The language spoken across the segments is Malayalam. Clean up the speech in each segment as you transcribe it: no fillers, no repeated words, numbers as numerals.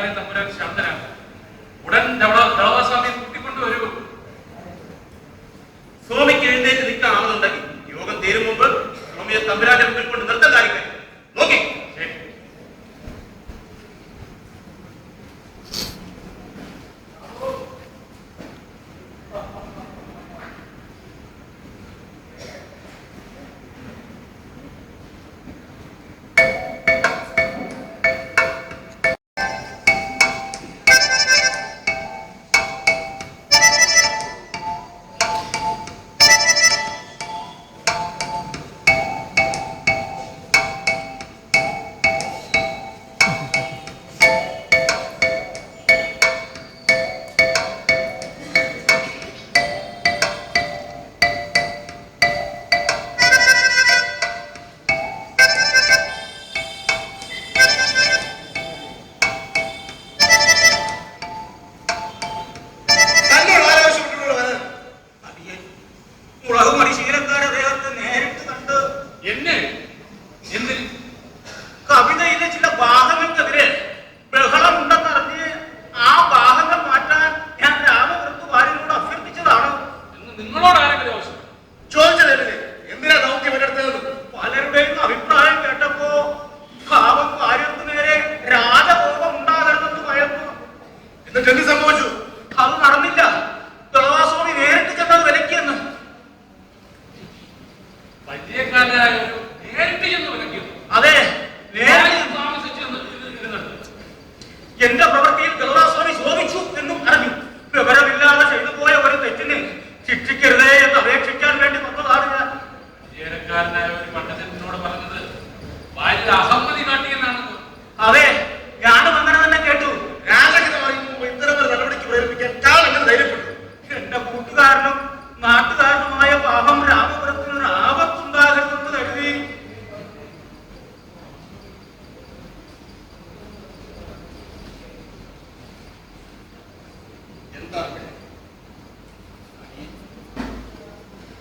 എന്നാലേ തമ്പുരാൻ ശാന്തനാകും. ഉടൻ ധവളസ്വാമി കൂട്ടിക്കൊണ്ടുവരൂ. സ്വാമിക്ക് എഴുന്നേറ്റ് നിൽക്കാണെന്നുണ്ടെങ്കിൽ യോഗം തീരും മുമ്പ് സ്വാമിയെ തമ്പുരാന്റെ മുമ്പിൽ കൊണ്ട് നിർത്താൻ കാര്യങ്ങൾ നോക്കി.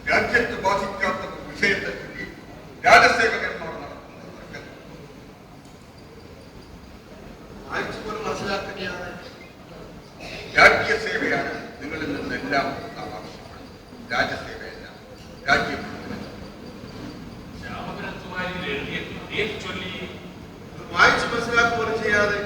രാജ്യത്ത് ബാധിക്കാത്ത വിഷയത്തെപ്പറ്റി രാജസേവകന്മാർ നടത്തുന്നത് വായിച്ചുപോലെ മനസ്സിലാക്കുകയാണ്. രാജ്യസേവയാണ് നിങ്ങളിൽ നിന്നെല്ലാം ആവശ്യപ്പെടുന്നത്. രാജസേവയല്ല, രാജ്യം വായിച്ചു മനസ്സിലാക്കുക പോലെ ചെയ്യാതെ